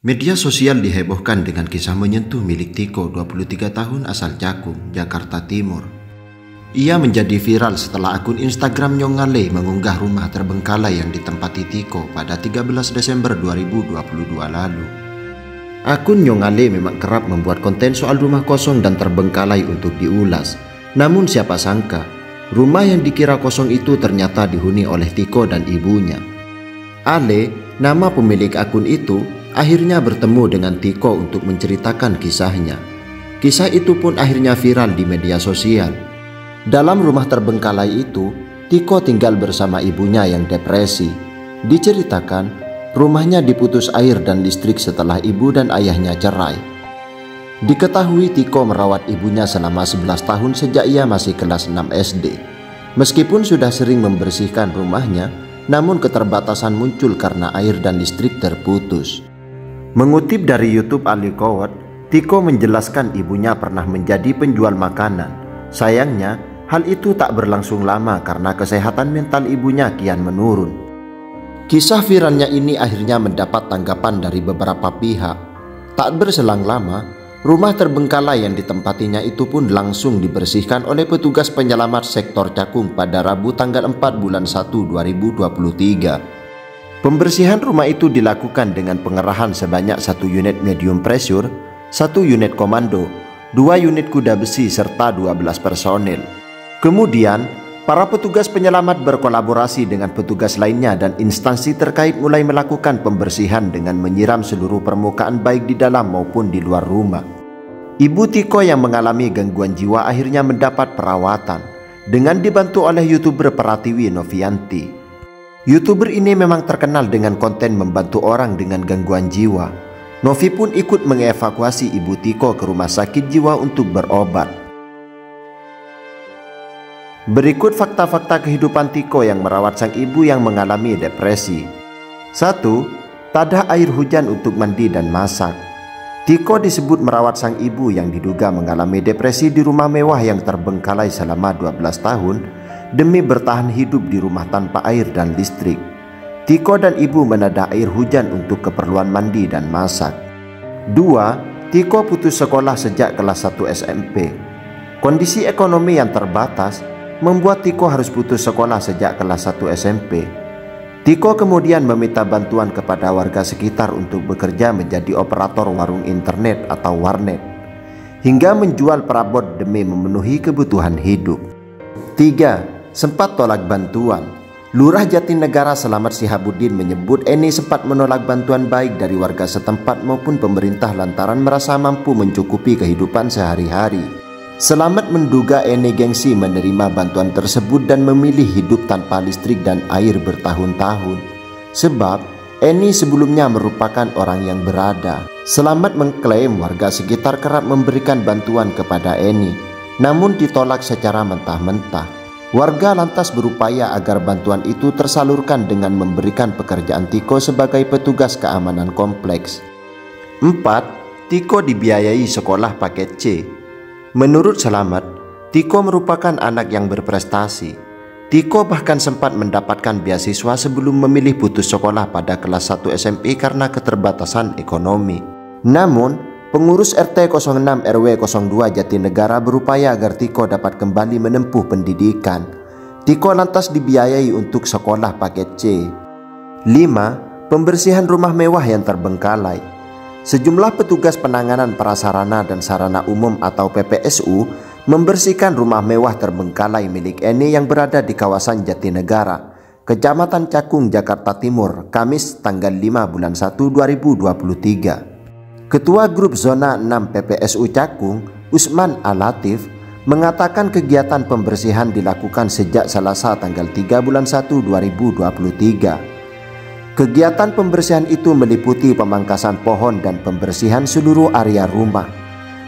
Media sosial dihebohkan dengan kisah menyentuh milik Tiko, 23 tahun asal Cakung, Jakarta Timur. Ia menjadi viral setelah akun Instagram Nyongale mengunggah rumah terbengkalai yang ditempati Tiko pada 13 Desember 2022 lalu. Akun Nyongale memang kerap membuat konten soal rumah kosong dan terbengkalai untuk diulas. Namun siapa sangka, rumah yang dikira kosong itu ternyata dihuni oleh Tiko dan ibunya. Ale, nama pemilik akun itu, akhirnya bertemu dengan Tiko untuk menceritakan kisahnya. Kisah itu pun akhirnya viral di media sosial. Dalam rumah terbengkalai itu, Tiko tinggal bersama ibunya yang depresi. Diceritakan, rumahnya diputus air dan listrik setelah ibu dan ayahnya cerai. Diketahui Tiko merawat ibunya selama 11 tahun sejak ia masih kelas 6 SD. Meskipun sudah sering membersihkan rumahnya, namun keterbatasan muncul karena air dan listrik terputus. Mengutip dari YouTube Ali Kowat, Tiko menjelaskan ibunya pernah menjadi penjual makanan. Sayangnya, hal itu tak berlangsung lama karena kesehatan mental ibunya kian menurun. Kisah viralnya ini akhirnya mendapat tanggapan dari beberapa pihak. Tak berselang lama, rumah terbengkalai yang ditempatinya itu pun langsung dibersihkan oleh petugas penyelamat sektor Cakung pada Rabu tanggal 4 bulan 1 2023. Pembersihan rumah itu dilakukan dengan pengerahan sebanyak 1 unit medium pressure, 1 unit komando, 2 unit kuda besi serta 12 personel. Kemudian, para petugas penyelamat berkolaborasi dengan petugas lainnya dan instansi terkait mulai melakukan pembersihan dengan menyiram seluruh permukaan baik di dalam maupun di luar rumah. Ibu Tiko yang mengalami gangguan jiwa akhirnya mendapat perawatan dengan dibantu oleh YouTuber Pratiwi Novianti. YouTuber ini memang terkenal dengan konten membantu orang dengan gangguan jiwa. Novi pun ikut mengevakuasi ibu Tiko ke rumah sakit jiwa untuk berobat. Berikut fakta-fakta kehidupan Tiko yang merawat sang ibu yang mengalami depresi. 1. Tak ada air hujan untuk mandi dan masak. Tiko disebut merawat sang ibu yang diduga mengalami depresi di rumah mewah yang terbengkalai selama 12 tahun demi bertahan hidup di rumah tanpa air dan listrik. Tiko dan ibu menadah air hujan untuk keperluan mandi dan masak. 2. Tiko putus sekolah sejak kelas 1 SMP. Kondisi ekonomi yang terbatas membuat Tiko harus putus sekolah sejak kelas 1 SMP. Tiko kemudian meminta bantuan kepada warga sekitar untuk bekerja menjadi operator warung internet atau warnet, hingga menjual perabot demi memenuhi kebutuhan hidup. 3. Sempat tolak bantuan. Lurah Jatinegara Selamat Sihabuddin menyebut Eni sempat menolak bantuan baik dari warga setempat maupun pemerintah lantaran merasa mampu mencukupi kehidupan sehari-hari. Selamat menduga Eni gengsi menerima bantuan tersebut dan memilih hidup tanpa listrik dan air bertahun-tahun. Sebab Eni sebelumnya merupakan orang yang berada. Selamat mengklaim warga sekitar kerap memberikan bantuan kepada Eni, namun ditolak secara mentah-mentah. Warga lantas berupaya agar bantuan itu tersalurkan dengan memberikan pekerjaan Tiko sebagai petugas keamanan kompleks. 4. Tiko dibiayai sekolah paket C. Menurut Selamat, Tiko merupakan anak yang berprestasi. Tiko bahkan sempat mendapatkan beasiswa sebelum memilih putus sekolah pada kelas 1 SMP karena keterbatasan ekonomi. Namun, pengurus RT 06 RW 02 Jatinegara berupaya agar Tiko dapat kembali menempuh pendidikan. Tiko lantas dibiayai untuk sekolah paket C. 5. Pembersihan rumah mewah yang terbengkalai. Sejumlah petugas penanganan prasarana dan sarana umum atau PPSU membersihkan rumah mewah terbengkalai milik Eni yang berada di kawasan Jatinegara, Kecamatan Cakung, Jakarta Timur, Kamis tanggal 5 bulan 1 2023. Ketua Grup Zona 6 PPSU Cakung, Usman Alatif, mengatakan kegiatan pembersihan dilakukan sejak Selasa tanggal 3 bulan 1 2023. Kegiatan pembersihan itu meliputi pemangkasan pohon dan pembersihan seluruh area rumah,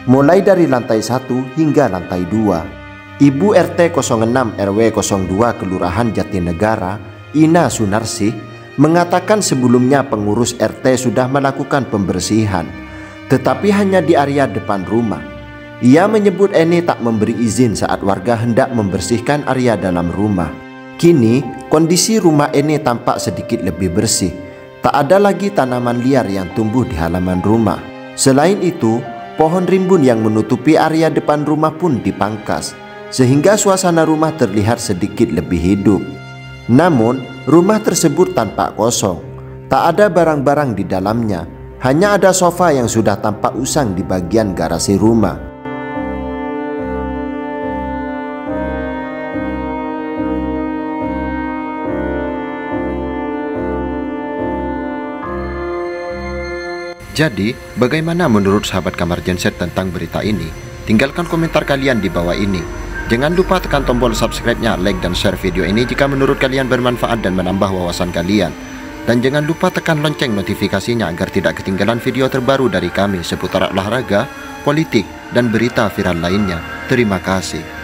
mulai dari lantai 1 hingga lantai 2. Ibu RT 06 RW 02 Kelurahan Jatinegara, Ina Sunarsih, mengatakan sebelumnya pengurus RT sudah melakukan pembersihan, tetapi hanya di area depan rumah. Ia menyebut Eni tak memberi izin saat warga hendak membersihkan area dalam rumah. Kini, kondisi rumah Eni tampak sedikit lebih bersih. Tak ada lagi tanaman liar yang tumbuh di halaman rumah. Selain itu, pohon rimbun yang menutupi area depan rumah pun dipangkas, sehingga suasana rumah terlihat sedikit lebih hidup. Namun, rumah tersebut tampak kosong. Tak ada barang-barang di dalamnya, hanya ada sofa yang sudah tampak usang di bagian garasi rumah. Jadi, bagaimana menurut sahabat Kamar Genset tentang berita ini? Tinggalkan komentar kalian di bawah ini. Jangan lupa tekan tombol subscribe-nya, like dan share video ini jika menurut kalian bermanfaat dan menambah wawasan kalian. Dan jangan lupa tekan lonceng notifikasinya agar tidak ketinggalan video terbaru dari kami seputar olahraga, politik, dan berita viral lainnya. Terima kasih.